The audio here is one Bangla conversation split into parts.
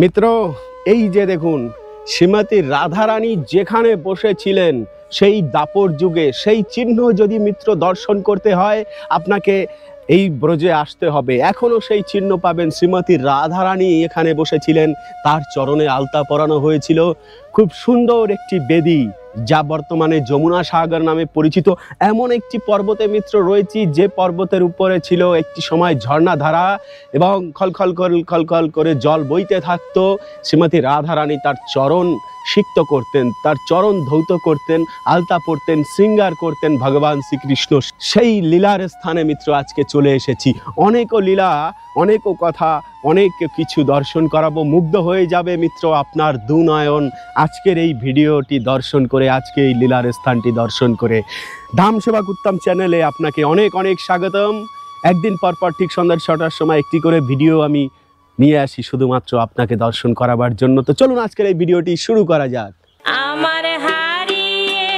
মিত্র, এই যে দেখুন শ্রীমতী রাধারানী যেখানে বসেছিলেন সেই দাপর যুগে, সেই চিহ্ন যদি মিত্র দর্শন করতে হয় আপনাকে এই ব্রজে আসতে হবে। এখনো সেই চিহ্ন পাবেন। শ্রীমতী রাধারানী এখানে বসেছিলেন, তার চরণে আলতা পরানো হয়েছিল। খুব সুন্দর একটি বেদী, যা বর্তমানে যমুনা সাগর নামে পরিচিত। এমন একটি পর্বতে মিত্র রয়েছি যে পর্বতের উপরে ছিল একটি সময় ঝর্ণাধারা এবং খলখল খলখল করে জল বইতে থাকতো। শ্রীমতী রাধারানী তার চরণ সিক্ত করতেন, তার চরণ ধৌত করতেন, আলতা পরতেন, শৃঙ্গার করতেন ভগবান শ্রীকৃষ্ণ। সেই লীলার স্থানে মিত্র আজকে চলে এসেছি। অনেকও লীলা, অনেকও কথা, অনেক কিছু দর্শন করাবো। মুগ্ধ হয়ে যাবে মিত্র আপনার দুনয়ন আজকের এই ভিডিওটি দর্শন করে, আজকে এই লীলার স্থানটি দর্শন করে। ধাম সেবক উত্তম চ্যানেলে আপনাকে অনেক অনেক স্বাগতম। একদিন পর পর ঠিক সন্ধ্যা 6টার সময় একটি করে ভিডিও আমি নিয়ে আসি শুধুমাত্র আপনাকে দর্শন করাবার জন্য। তো চলুন আজকের এই ভিডিওটি শুরু করা যাক। আমার হারিয়ে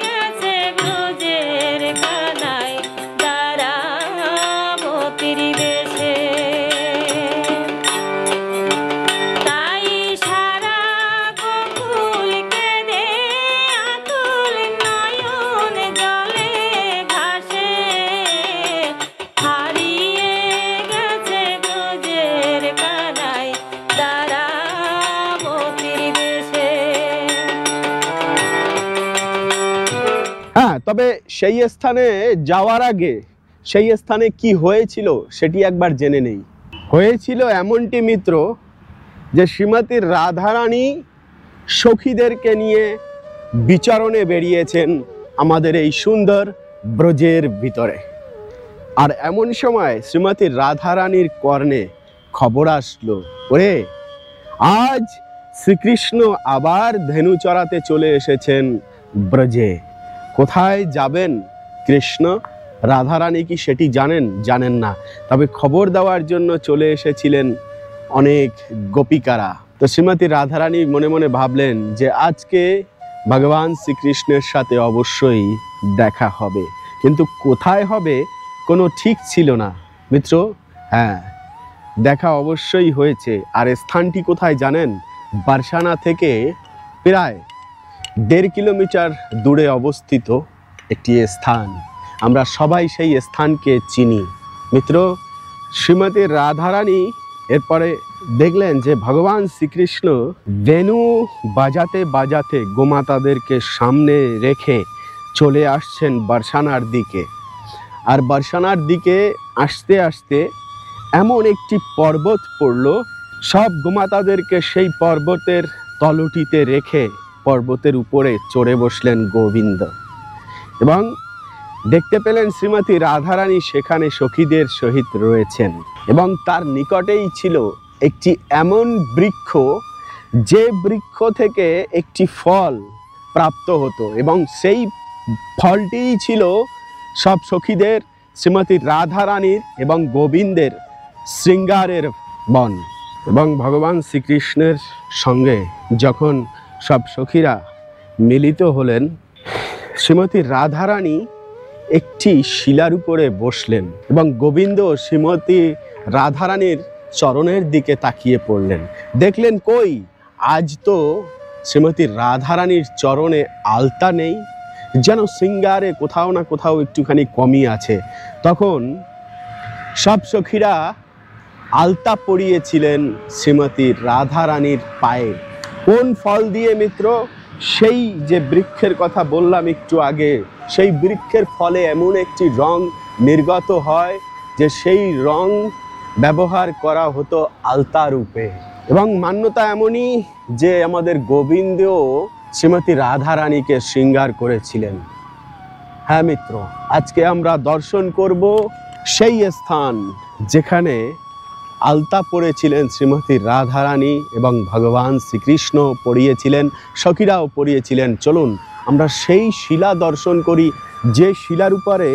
গেছে ব্রজের কানাই দারাবতীর বেশে, তাই সারা গোকুল কেঁদে আকুল নয়ন জলে ভাসে। হারিয়ে গেছে ব্রজের কানাই দারাবতীর বেশে। হ্যাঁ, তবে সেই স্থানে যাওয়ার আগে সেই স্থানে কি হয়েছিল সেটি একবার জেনে নেই। হয়েছিল এমনটি মিত্র যে শ্রীমতী রাধারানী সখীদেরকে নিয়ে বিচরণে বেরিয়েছেন আমাদের এই সুন্দর ব্রজের ভিতরে। আর এমন সময় শ্রীমতী রাধারানীর কর্ণে খবর আসলো, ওরে আজ শ্রীকৃষ্ণ আবার ধেনু চড়াতে চলে এসেছেন ব্রজে। কোথায় যাবেন কৃষ্ণ? রাধারানী কি সেটি জানেন? জানেন না। তবে খবর দেওয়ার জন্য চলে এসেছিলেন অনেক গোপিকারা। তো শ্রীমতী রাধারানী মনে মনে ভাবলেন যে আজকে ভগবান শ্রীকৃষ্ণের সাথে অবশ্যই দেখা হবে, কিন্তু কোথায় হবে কোনো ঠিক ছিল না মিত্র। হ্যাঁ, দেখা অবশ্যই হয়েছে। আর স্থানটি কোথায় জানেন? বারসানা থেকে প্রায় 1.5 কিলোমিটার দূরে অবস্থিত একটি স্থান। আমরা সবাই সেই স্থানকে চিনি মিত্র। শ্রীমতী রাধারানী এরপরে দেখলেন যে ভগবান শ্রীকৃষ্ণ বেনু বাজাতে বাজাতে গোমাতাদেরকে সামনে রেখে চলে আসছেন বারসানার দিকে। আর বারসানার দিকে আসতে আসতে এমন একটি পর্বত পড়ল, সব গোমাতাদেরকে সেই পর্বতের তলটিতে রেখে পর্বতের উপরে চড়ে বসলেন গোবিন্দ। এবং দেখতে পেলেন শ্রীমতী রাধারানী সেখানে সখীদের সহিত রয়েছেন। এবং তার নিকটেই ছিল একটি এমন বৃক্ষ, যে বৃক্ষ থেকে একটি ফল প্রাপ্ত হতো এবং সেই ফলটিই ছিল সব সখীদের, শ্রীমতী রাধারানীর এবং গোবিন্দের শৃঙ্গারের বন। এবং ভগবান শ্রীকৃষ্ণের সঙ্গে যখন সব সখীরা মিলিত হলেন, শ্রীমতী রাধারানী একটি শিলার উপরে বসলেন এবং গোবিন্দ শ্রীমতী রাধারানীর চরণের দিকে তাকিয়ে পড়লেন। দেখলেন কই, আজ তো শ্রীমতী রাধারানীর চরণে আলতা নেই, যেন শৃঙ্গারে কোথাও না কোথাও একটুখানি কমই আছে। তখন সব সখীরা আলতা পরিয়েছিলেন শ্রীমতী রাধারানীর পায়ে। কোন ফল দিয়ে মিত্র? সেই যে বৃক্ষের কথা বললাম একটু আগে, সেই বৃক্ষের ফলে এমন একটি রং নির্গত হয় যে সেই রং ব্যবহার করা হতো আলতা রূপে। এবং মান্যতা এমনই যে আমাদের গোবিন্দ শ্রীমতী রাধারানীকে শৃঙ্গার করেছিলেন। হ্যাঁ মিত্র, আজকে আমরা দর্শন করব সেই স্থান যেখানে আলতা পরেছিলেন শ্রীমতী রাধারানী এবং ভগবান শ্রীকৃষ্ণ পরিয়েছিলেন, সখীরাও পরিয়েছিলেন। চলুন আমরা সেই শিলা দর্শন করি, যে শিলার উপরে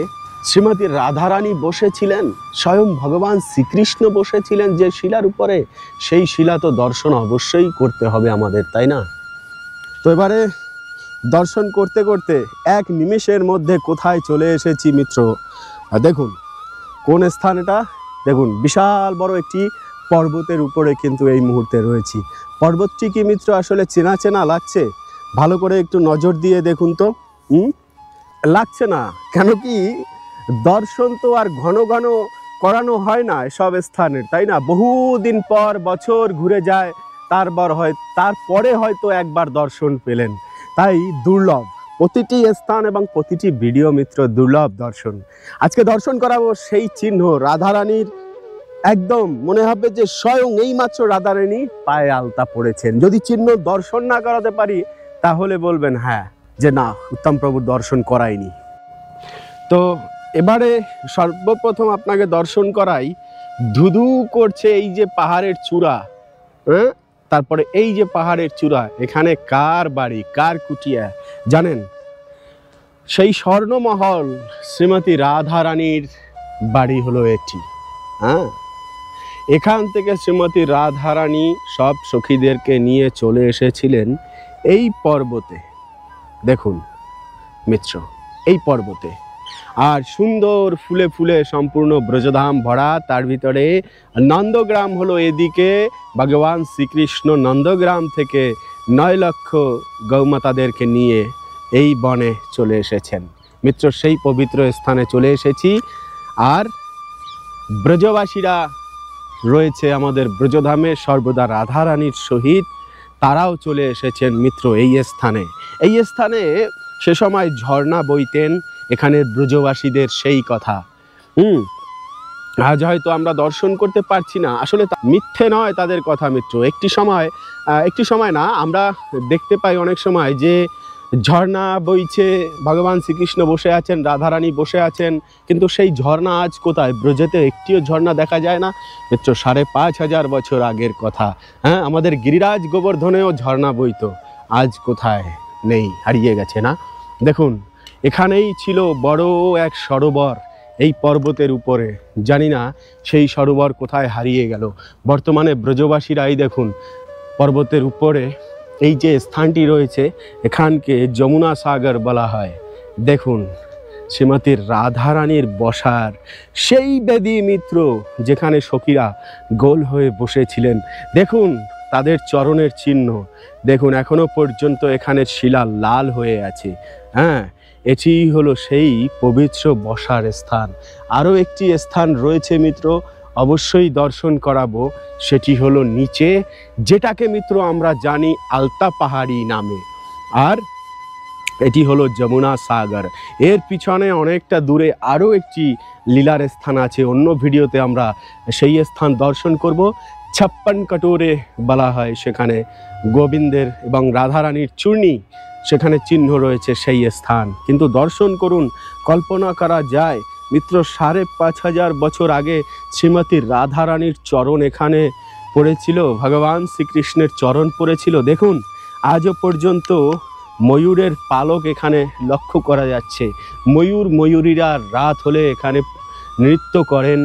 শ্রীমতী রাধারানী বসেছিলেন, স্বয়ং ভগবান শ্রীকৃষ্ণ বসেছিলেন যে শিলার উপরে। সেই শিলা তো দর্শন অবশ্যই করতে হবে আমাদের, তাই না? তো এবারে দর্শন করতে করতে এক নিমেষের মধ্যে কোথায় চলে এসেছি মিত্র। দেখুন কোন স্থান এটা। দেখুন বিশাল বড় একটি পর্বতের উপরে কিন্তু এই মুহূর্তে রয়েছি। পর্বতটি কি মিত্র আসলে চেনা চেনা লাগছে? ভালো করে একটু নজর দিয়ে দেখুন তো। লাগছে না, কেন কি দর্শন তো আর ঘন ঘন করানো হয় না এসব স্থানের, তাই না? বহুদিন পর, বছর ঘুরে যায়, তারপরে হয়তো একবার দর্শন পেলেন, তাই দুর্লভ প্রতিটি স্থান এবং প্রতিটি ভিডিও মিত্র, দুর্লভ দর্শন। আজকে দর্শন করাবো সেই চিহ্ন রাধারানীর, একদম মনে হবে যে স্বয়ং এইমাত্র রাধারানী পায়ে আলতা পড়েছেন। যদি চিহ্ন দর্শন না করাতে পারি তাহলে বলবেন হ্যাঁ, যে না, উত্তম প্রভুর দর্শন করাইনি। তো এবারে সর্বপ্রথম আপনাকে দর্শন করাই, ধুধু করছে এই যে পাহাড়ের চূড়া, হ্যাঁ, তারপরে এই যে পাহাড়ের চূড়া, এখানে কার বাড়ি, কার কুটিয়া জানেন? সেই স্বর্ণমহল শ্রীমতী রাধারানীর বাড়ি হলো এটি। হ্যাঁ, এখান থেকে শ্রীমতী রাধারানী সব সখীদেরকে নিয়ে চলে এসেছিলেন এই পর্বতে। দেখুন মিত্র, এই পর্বতে, আর সুন্দর ফুলে ফুলে সম্পূর্ণ ব্রজধাম ভরা, তার ভিতরে নন্দগ্রাম হলো এদিকে। ভগবান শ্রীকৃষ্ণ নন্দগ্রাম থেকে 9 লক্ষ গৌমাতাদেরকে নিয়ে এই বনে চলে এসেছেন। মিত্র, সেই পবিত্র স্থানে চলে এসেছি। আর ব্রজবাসীরা রয়েছে আমাদের ব্রজধামে সর্বদা রাধারানীর সহিত, তারাও চলে এসেছেন মিত্র এই স্থানে। এই স্থানে সে সময় ঝর্ণা বইতেন, এখানে ব্রজবাসীদের সেই কথা। আজ হয়তো আমরা দর্শন করতে পারছি না, আসলে মিথ্যে নয় তাদের কথা মিত্র। একটি সময় না, আমরা দেখতে পাই অনেক সময় যে ঝর্ণা বইছে, ভগবান শ্রীকৃষ্ণ বসে আছেন, রাধারানী বসে আছেন, কিন্তু সেই ঝর্ণা আজ কোথায়? ব্রজেতে একটিও ঝর্ণা দেখা যায় না মিত্র। 5,500 বছর আগের কথা। হ্যাঁ, আমাদের গিরিরাজ গোবর্ধনেও ঝর্ণা বইতো, আজ কোথায়? নেই, হারিয়ে গেছে না? দেখুন, এখানেই ছিল বড় এক সরোবর এই পর্বতের উপরে, জানি না সেই সরোবর কোথায় হারিয়ে গেল। বর্তমানে ব্রজবাসীরাই দেখুন পর্বতের উপরে এই যে স্থানটি রয়েছে, এখানকে যমুনা সাগর বলা হয়। দেখুন শ্রীমতী রাধারানীর বসার সেই বেদি মিত্র, যেখানে সখীরা গোল হয়ে বসেছিলেন। দেখুন তাদের চরণের চিহ্ন, দেখুন এখনো পর্যন্ত এখানে শিলা লাল হয়ে আছে। হ্যাঁ, এটি হলো সেই পবিত্র বসার স্থান। আরও একটি স্থান রয়েছে মিত্র, অবশ্যই দর্শন করাবো। সেটি হলো নিচে, যেটাকে মিত্র আমরা জানি আলতা পাহাড়ি নামে। আর এটি হলো যমুনা সাগর। এর পিছনে অনেকটা দূরে আরও একটি লীলার স্থান আছে, অন্য ভিডিওতে আমরা সেই স্থান দর্শন করব। 56 কটোরে বলা হয়, সেখানে গোবিন্দের এবং রাধারানীর চূর্ণী, সেখানে চিহ্ন রয়েছে সেই স্থান। কিন্তু দর্শন করুন, কল্পনা করা যায় মিত্র 5,500 বছর আগে শ্রীমতী রাধারানীর চরণ এখানে পড়েছিল, ভগবান শ্রীকৃষ্ণের চরণ পড়েছিল। দেখুন আজও পর্যন্ত ময়ূরের পালক এখানে লক্ষ্য করা যাচ্ছে। ময়ূরীরা রাত হলে এখানে নৃত্য করেন,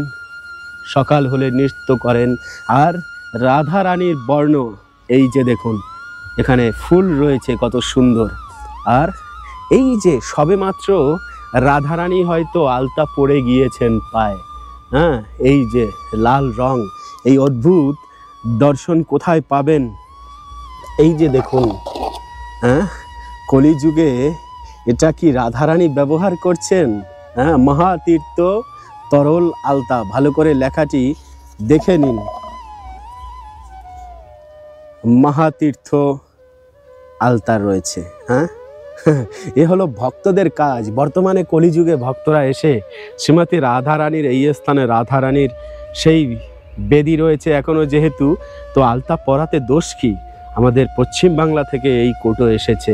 সকাল হলে নৃত্য করেন। আর রাধারানীর বর্ণ, এই যে দেখুন এখানে ফুল রয়েছে কত সুন্দর। আর এই যে সবেমাত্র রাধারানী হয়তো আলতা পড়ে গিয়েছেন পায়ে। হ্যাঁ, এই যে লাল রং, এই অদ্ভুত দর্শন কোথায় পাবেন? এই যে দেখুন, হ্যাঁ, কলিযুগে এটা কি রাধারানী ব্যবহার করছেন? হ্যাঁ, মহাতীর্থ তরল আলতা। ভালো করে লেখাটি দেখে নিন, মহাতীর্থ আলতা রয়েছে। হ্যাঁ, এ হলো ভক্তদের কাজ। বর্তমানে কলিযুগে ভক্তরা এসে শ্রীমতী রাধারানীর এই স্থানে রাধারানীর সেই বেদি রয়েছে এখনো যেহেতু, তো আলতা পরাতে দোষ কি? আমাদের পশ্চিম বাংলা থেকে এই কোটো এসেছে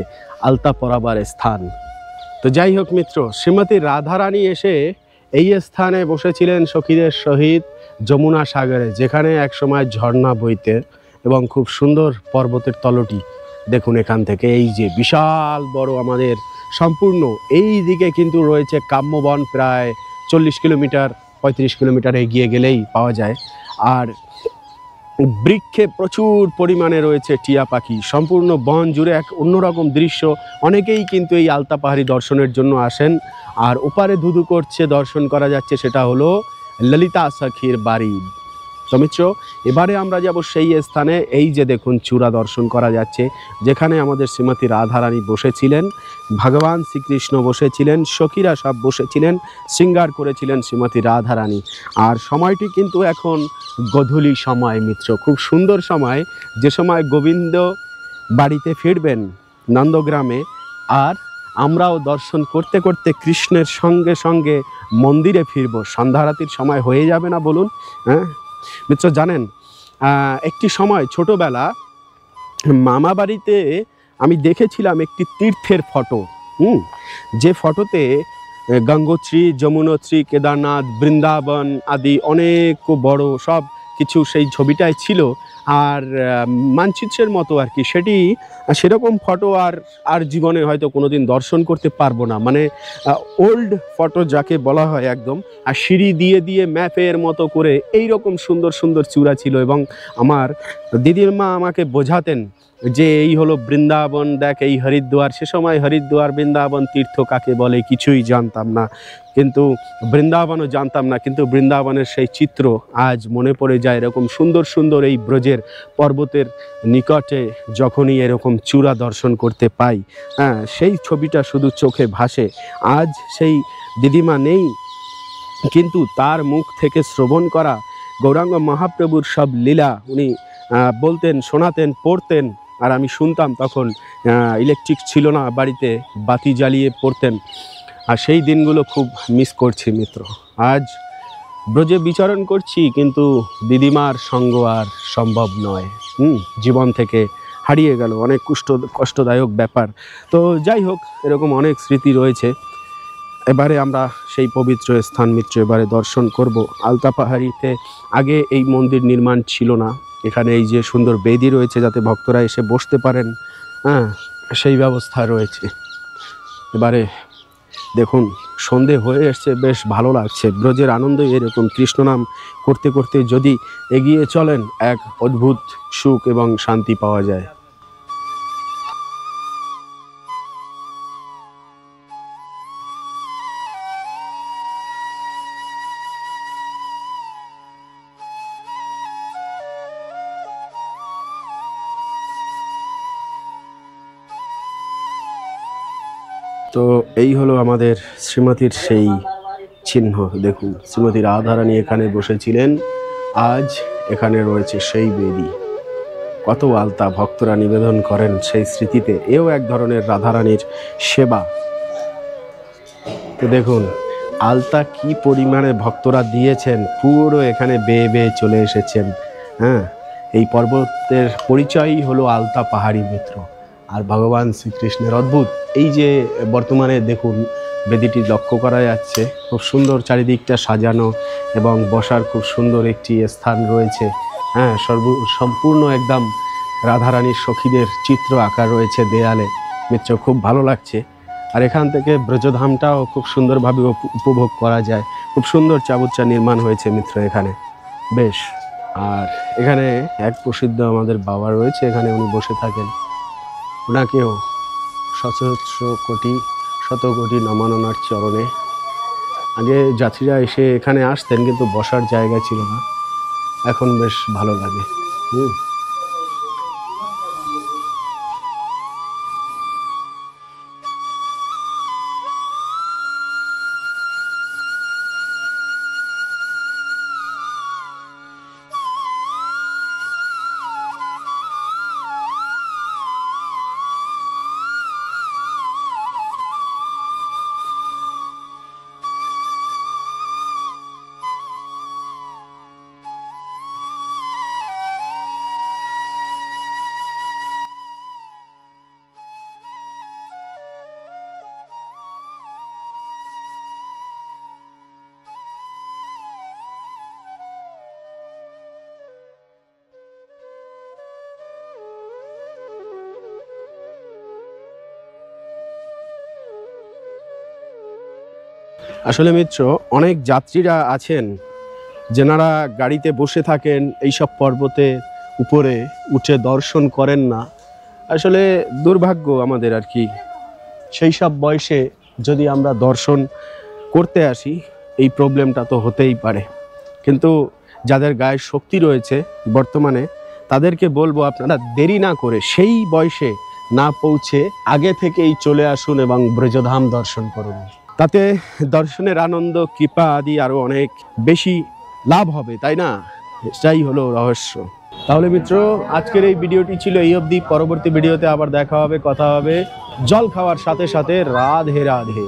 আলতা পরাবার স্থান। তো যাই হোক মিত্র, শ্রীমতী রাধারানী এসে এই স্থানে বসেছিলেন সখীদের সহিত যমুনা সাগরে, যেখানে একসময় ঝর্ণা বইতে এবং খুব সুন্দর পর্বতের তলটি। দেখুন এখান থেকে এই যে বিশাল বড় আমাদের সম্পূর্ণ এই দিকে কিন্তু রয়েছে কাম্যবন, প্রায় 40 কিলোমিটার 35 কিলোমিটার এগিয়ে গেলেই পাওয়া যায়। আর বৃক্ষে প্রচুর পরিমাণে রয়েছে টিয়া পাখি, সম্পূর্ণ বন জুড়ে এক অন্যরকম দৃশ্য। অনেকেই কিন্তু এই আলতা পাহাড়ি দর্শনের জন্য আসেন। আর ওপারে ধুধু করছে, দর্শন করা যাচ্ছে, সেটা হলো ললিতা সখীর বাড়ি। তো মিত্র, এবারে আমরা যাব সেই স্থানে। এই যে দেখুন চূড়া দর্শন করা যাচ্ছে, যেখানে আমাদের শ্রীমতী রাধারানী বসেছিলেন, ভগবান শ্রীকৃষ্ণ বসেছিলেন, সখীরা সব বসেছিলেন, শৃঙ্গার করেছিলেন শ্রীমতী রাধারানী। আর সময়টি কিন্তু এখন গোধূলি সময় মিত্র, খুব সুন্দর সময়, যে সময় গোবিন্দ বাড়িতে ফিরবেন নন্দগ্রামে, আর আমরাও দর্শন করতে করতে কৃষ্ণের সঙ্গে সঙ্গে মন্দিরে ফিরব। সন্ধ্যারাতির সময় হয়ে যাবে না বলুন? হ্যাঁ মিত্র, জানেন একটি সময় ছোটবেলা মামা বাড়িতে আমি দেখেছিলাম একটি তীর্থের ফটো, যে ফটোতে গঙ্গোত্রী, যমুনোত্রী, কেদারনাথ, বৃন্দাবন আদি অনেক বড় সব কিছু সেই ছবিটায় ছিল। আর মানচিত্রের মতো আর কি, সেটি সেরকম ফটো আর জীবনে হয়তো কোনোদিন দর্শন করতে পারবো না। মানে ওল্ড ফটো যাকে বলা হয় একদম, আর সিঁড়ি দিয়ে দিয়ে ম্যাপের মতো করে এই রকম সুন্দর সুন্দর চূড়া ছিল। এবং আমার দিদির মা আমাকে বোঝাতেন যে এই হলো বৃন্দাবন, দেখ এই হরিদ্বার। সে সময় হরিদ্বার, বৃন্দাবন তীর্থ কাকে বলে কিছুই জানতাম না, কিন্তু বৃন্দাবনও জানতাম না, কিন্তু বৃন্দাবনের সেই চিত্র আজ মনে পড়ে যায়। এরকম সুন্দর সুন্দর এই ব্রজের পর্বতের নিকটে যখনই এরকম চূড়া দর্শন করতে পাই, হ্যাঁ, সেই ছবিটা শুধু চোখে ভাসে। আজ সেই দিদিমা নেই, কিন্তু তার মুখ থেকে শ্রবণ করা গৌরাঙ্গ মহাপ্রভুর সব লীলা উনি বলতেন, শোনাতেন, পড়তেন, আর আমি শুনতাম। তখন ইলেকট্রিক ছিল না, বাড়িতে বাতি জ্বালিয়ে পড়তেন। আর সেই দিনগুলো খুব মিস করছি মিত্র। আজ ব্রজে বিচরণ করছি, কিন্তু দিদিমার সঙ্গ আর সম্ভব নয়। জীবন থেকে হারিয়ে গেল, অনেক কষ্টদায়ক ব্যাপার। তো যাই হোক, এরকম অনেক স্মৃতি রয়েছে। এবারে আমরা সেই পবিত্র স্থান মিত্র এবারে দর্শন করব। আলতা পাহাড়িতে আগে এই মন্দির নির্মাণ ছিল না। এখানে এই যে সুন্দর বেদি রয়েছে, যাতে ভক্তরা এসে বসতে পারেন, হ্যাঁ, সেই ব্যবস্থা রয়েছে। এবারে দেখুন সন্ধে হয়ে এসছে, বেশ ভালো লাগছে। ব্রজের আনন্দই এরকম, কৃষ্ণ নাম করতে করতে যদি এগিয়ে চলেন, এক অদ্ভুত সুখ এবং শান্তি পাওয়া যায়। তো এই হলো আমাদের শ্রীমতীর সেই চিহ্ন। দেখুন শ্রীমতী রাধারানী এখানে বসেছিলেন, আজ এখানে রয়েছে সেই বেদি। কত আলতা ভক্তরা নিবেদন করেন সেই স্মৃতিতে, এও এক ধরনের রাধারানীর সেবা। তো দেখুন আলতা কি পরিমাণে ভক্তরা দিয়েছেন, পুরো এখানে বেয়ে বেয়ে চলে এসেছেন। হ্যাঁ, এই পর্বতের পরিচয়ই হলো আলতা পাহাড়ি মিত্র, আর ভগবান শ্রীকৃষ্ণের অদ্ভুত। এই যে বর্তমানে দেখুন বেদিটি লক্ষ্য করা যাচ্ছে, খুব সুন্দর চারিদিকটা সাজানো, এবং বসার খুব সুন্দর একটি স্থান রয়েছে। হ্যাঁ, সম্পূর্ণ একদম রাধারানীর সখীদের চিত্র আঁকা রয়েছে দেয়ালে মিত্র, খুব ভালো লাগছে। আর এখান থেকে ব্রজধামটাও খুব সুন্দরভাবে উপভোগ করা যায়। খুব সুন্দর চাবুচ্চা নির্মাণ হয়েছে মিত্র এখানে, বেশ। আর এখানে এক প্রসিদ্ধ আমাদের বাবা রয়েছে, এখানে উনি বসে থাকেন। ওনাকেও শত কোটি নমন ওনার চরণে। আগে যাত্রীরা এসে এখানে আসতেন, কিন্তু বসার জায়গা ছিল না, এখন বেশ ভালো লাগে। আসলে মিত্র, অনেক যাত্রীরা আছেন যেনারা গাড়িতে বসে থাকেন, এইসব পর্বতে উপরে উঠে দর্শন করেন না। আসলে দুর্ভাগ্য আমাদের আর কি। সেই সব বয়সে যদি আমরা দর্শন করতে আসি, এই প্রবলেমটা তো হতেই পারে। কিন্তু যাদের গায়ে শক্তি রয়েছে বর্তমানে, তাদেরকে বলবো আপনারা দেরি না করে, সেই বয়সে না পৌঁছে আগে থেকেই চলে আসুন এবং ব্রজধাম দর্শন করুন। তাতে দর্শনের আনন্দ, কৃপা আদি আরো অনেক বেশি লাভ হবে, তাই না? এটাই হলো রহস্য। তাহলে মিত্র, আজকের এই ভিডিওটি ছিল এই অবধি। পরবর্তী ভিডিওতে আবার দেখা হবে, কথা হবে জল খাওয়ার সাথে সাথে। রাধে রাধে।